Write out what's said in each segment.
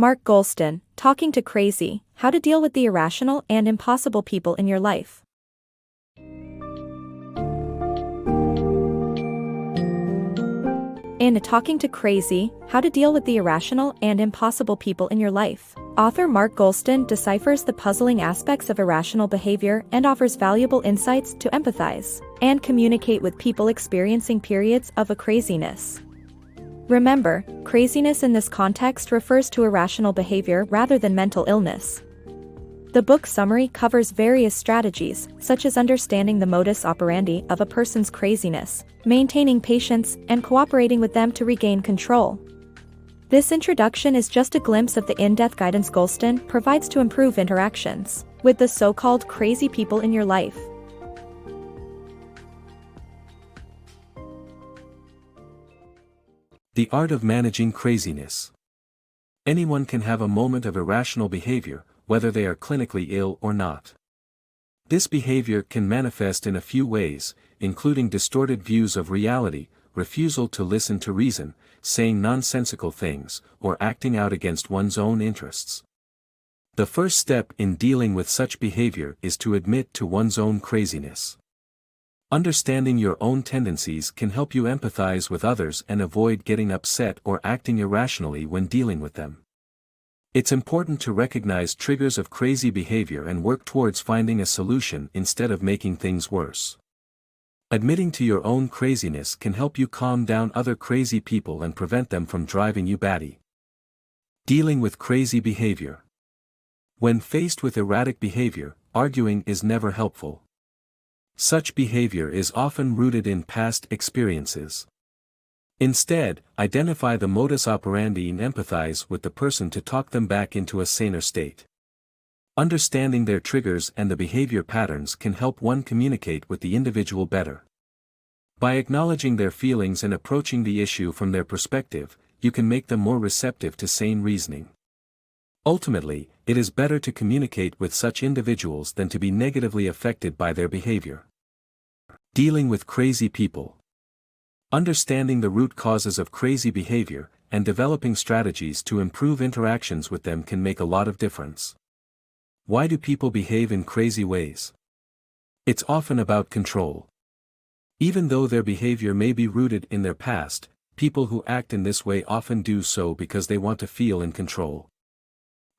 Mark Goulston, Talking to Crazy, How to Deal with the Irrational and Impossible People in Your Life. In Talking to Crazy, How to Deal with the Irrational and Impossible People in Your Life, author Mark Goulston deciphers the puzzling aspects of irrational behavior and offers valuable insights to empathize and communicate with people experiencing periods of craziness. Remember, craziness in this context refers to irrational behavior rather than mental illness. The book summary covers various strategies, such as understanding the modus operandi of a person's craziness, maintaining patience, and cooperating with them to regain control. This introduction is just a glimpse of the in-depth guidance Goulston provides to improve interactions with the so-called crazy people in your life. The art of managing craziness. Anyone can have a moment of irrational behavior, whether they are clinically ill or not. This behavior can manifest in a few ways, including distorted views of reality, refusal to listen to reason, saying nonsensical things, or acting out against one's own interests. The first step in dealing with such behavior is to admit to one's own craziness. Understanding your own tendencies can help you empathize with others and avoid getting upset or acting irrationally when dealing with them. It's important to recognize triggers of crazy behavior and work towards finding a solution instead of making things worse. Admitting to your own craziness can help you calm down other crazy people and prevent them from driving you batty. Dealing with crazy behavior. When faced with erratic behavior, arguing is never helpful. Such behavior is often rooted in past experiences. Instead, identify the modus operandi and empathize with the person to talk them back into a saner state. Understanding their triggers and the behavior patterns can help one communicate with the individual better. By acknowledging their feelings and approaching the issue from their perspective, you can make them more receptive to sane reasoning. Ultimately, it is better to communicate with such individuals than to be negatively affected by their behavior. Dealing with crazy people. Understanding the root causes of crazy behavior and developing strategies to improve interactions with them can make a lot of difference. Why do people behave in crazy ways? It's often about control. Even though their behavior may be rooted in their past, people who act in this way often do so because they want to feel in control.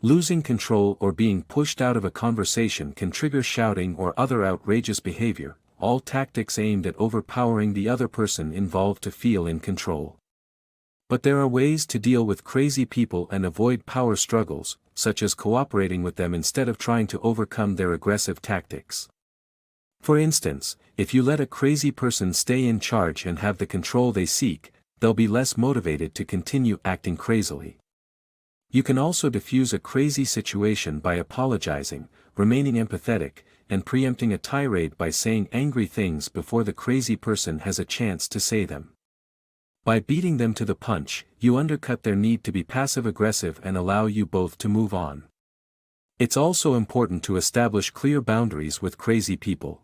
Losing control or being pushed out of a conversation can trigger shouting or other outrageous behavior, all tactics aimed at overpowering the other person involved to feel in control. But there are ways to deal with crazy people and avoid power struggles, such as cooperating with them instead of trying to overcome their aggressive tactics. For instance, if you let a crazy person stay in charge and have the control they seek, they'll be less motivated to continue acting crazily. You can also diffuse a crazy situation by apologizing, remaining empathetic, and preempting a tirade by saying angry things before the crazy person has a chance to say them. By beating them to the punch, you undercut their need to be passive-aggressive and allow you both to move on. It's also important to establish clear boundaries with crazy people.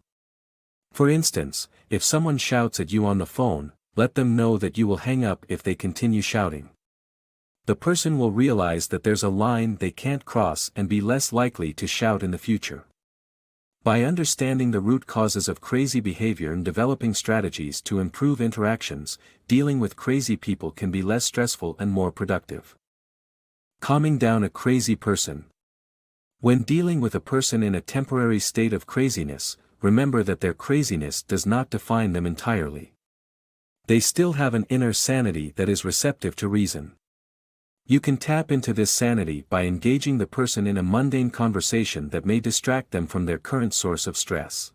For instance, if someone shouts at you on the phone, let them know that you will hang up if they continue shouting. The person will realize that there's a line they can't cross and be less likely to shout in the future. By understanding the root causes of crazy behavior and developing strategies to improve interactions, dealing with crazy people can be less stressful and more productive. Calming down a crazy person. When dealing with a person in a temporary state of craziness, remember that their craziness does not define them entirely. They still have an inner sanity that is receptive to reason. You can tap into this sanity by engaging the person in a mundane conversation that may distract them from their current source of stress.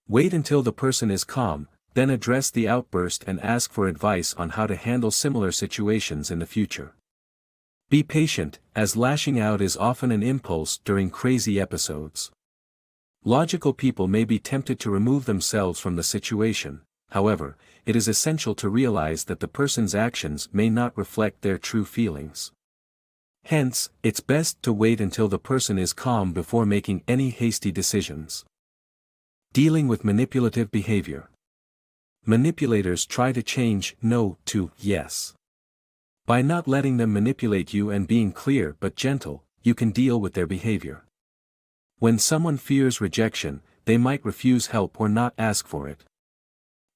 Wait until the person is calm, then address the outburst and ask for advice on how to handle similar situations in the future. Be patient, as lashing out is often an impulse during crazy episodes. Logical people may be tempted to remove themselves from the situation. However, it is essential to realize that the person's actions may not reflect their true feelings. Hence, it's best to wait until the person is calm before making any hasty decisions. Dealing with manipulative behavior. Manipulators try to change "no" to "yes." By not letting them manipulate you and being clear but gentle, you can deal with their behavior. When someone fears rejection, they might refuse help or not ask for it.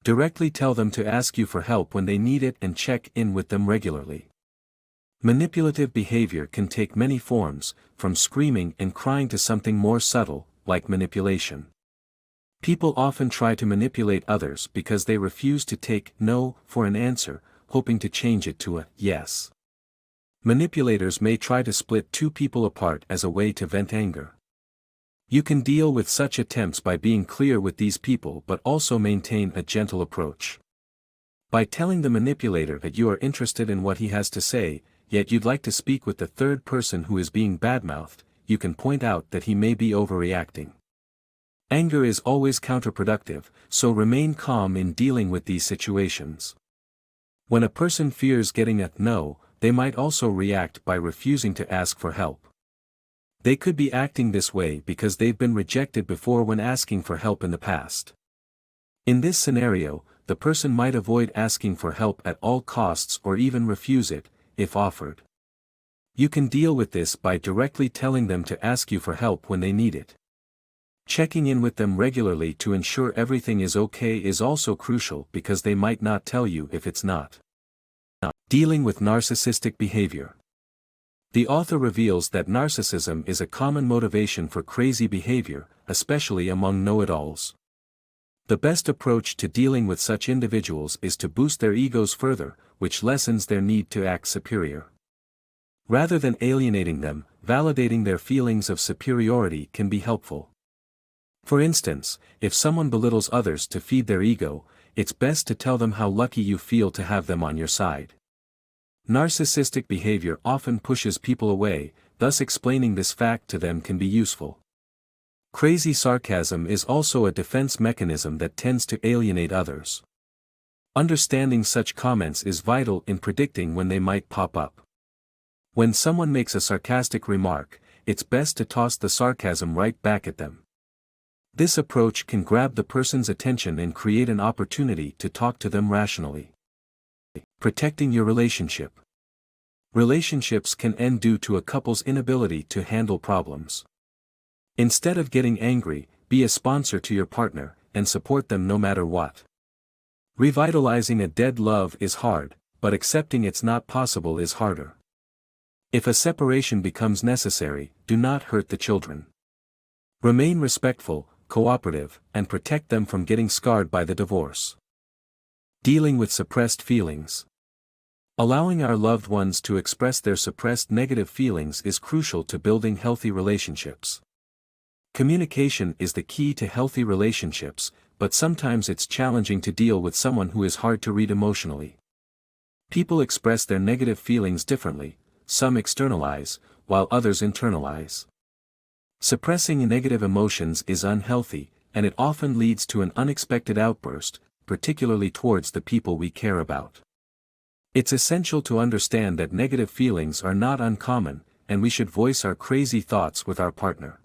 Directly tell them to ask you for help when they need it and check in with them regularly. Manipulative behavior can take many forms, from screaming and crying to something more subtle, like manipulation. People often try to manipulate others because they refuse to take no for an answer, hoping to change it to a yes. Manipulators may try to split two people apart as a way to vent anger. You can deal with such attempts by being clear with these people but also maintain a gentle approach. By telling the manipulator that you are interested in what he has to say, yet you'd like to speak with the third person who is being badmouthed, you can point out that he may be overreacting. Anger is always counterproductive, so remain calm in dealing with these situations. When a person fears getting a no, they might also react by refusing to ask for help. They could be acting this way because they've been rejected before when asking for help in the past. In this scenario, the person might avoid asking for help at all costs or even refuse it, if offered. You can deal with this by directly telling them to ask you for help when they need it. Checking in with them regularly to ensure everything is okay is also crucial because they might not tell you if it's not. Dealing with narcissistic behavior. The author reveals that narcissism is a common motivation for crazy behavior, especially among know-it-alls. The best approach to dealing with such individuals is to boost their egos further, which lessens their need to act superior. Rather than alienating them, validating their feelings of superiority can be helpful. For instance, if someone belittles others to feed their ego, it's best to tell them how lucky you feel to have them on your side. Narcissistic behavior often pushes people away, thus explaining this fact to them can be useful. Crazy sarcasm is also a defense mechanism that tends to alienate others. Understanding such comments is vital in predicting when they might pop up. When someone makes a sarcastic remark, it's best to toss the sarcasm right back at them. This approach can grab the person's attention and create an opportunity to talk to them rationally. Protecting your relationship. Relationships can end due to a couple's inability to handle problems. Instead of getting angry, be a sponsor to your partner, and support them no matter what. Revitalizing a dead love is hard, but accepting it's not possible is harder. If a separation becomes necessary, do not hurt the children. Remain respectful, cooperative, and protect them from getting scarred by the divorce. Dealing with suppressed feelings. Allowing our loved ones to express their suppressed negative feelings is crucial to building healthy relationships. Communication is the key to healthy relationships, but sometimes it's challenging to deal with someone who is hard to read emotionally. People express their negative feelings differently, some externalize, while others internalize. Suppressing negative emotions is unhealthy, and it often leads to an unexpected outburst, particularly towards the people we care about. It's essential to understand that negative feelings are not uncommon, and we should voice our crazy thoughts with our partner.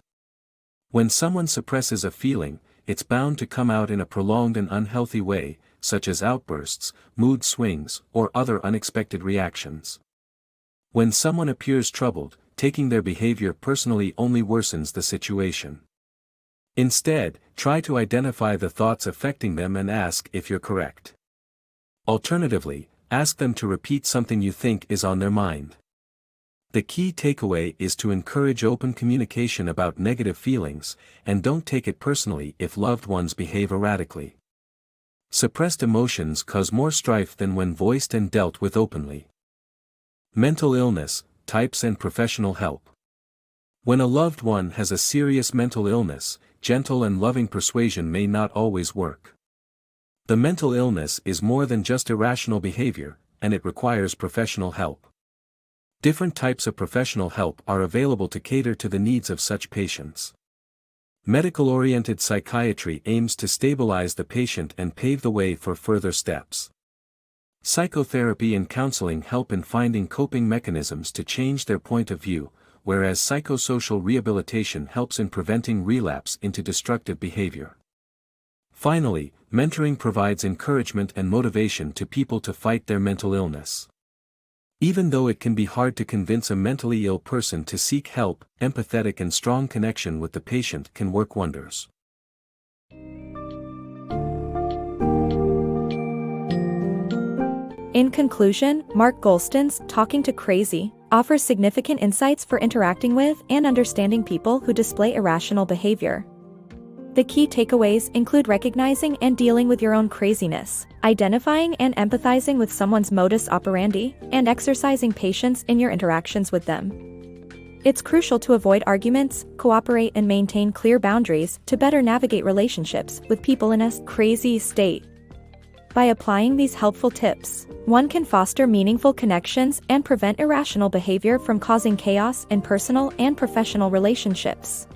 When someone suppresses a feeling, it's bound to come out in a prolonged and unhealthy way, such as outbursts, mood swings, or other unexpected reactions. When someone appears troubled, taking their behavior personally only worsens the situation. Instead, try to identify the thoughts affecting them and ask if you're correct. Alternatively, ask them to repeat something you think is on their mind. The key takeaway is to encourage open communication about negative feelings, and don't take it personally if loved ones behave erratically. Suppressed emotions cause more strife than when voiced and dealt with openly. Mental illness, types and professional help. When a loved one has a serious mental illness, gentle and loving persuasion may not always work. The mental illness is more than just irrational behavior, and it requires professional help. Different types of professional help are available to cater to the needs of such patients. Medical-oriented psychiatry aims to stabilize the patient and pave the way for further steps. Psychotherapy and counseling help in finding coping mechanisms to change their point of view, whereas psychosocial rehabilitation helps in preventing relapse into destructive behavior. Finally, mentoring provides encouragement and motivation to people to fight their mental illness. Even though it can be hard to convince a mentally ill person to seek help, empathetic and strong connection with the patient can work wonders. In conclusion, Mark Goulston's Talking to Crazy offers significant insights for interacting with and understanding people who display irrational behavior. The key takeaways include recognizing and dealing with your own craziness, identifying and empathizing with someone's modus operandi, and exercising patience in your interactions with them. It's crucial to avoid arguments, cooperate, and maintain clear boundaries to better navigate relationships with people in a crazy state. By applying these helpful tips, one can foster meaningful connections and prevent irrational behavior from causing chaos in personal and professional relationships.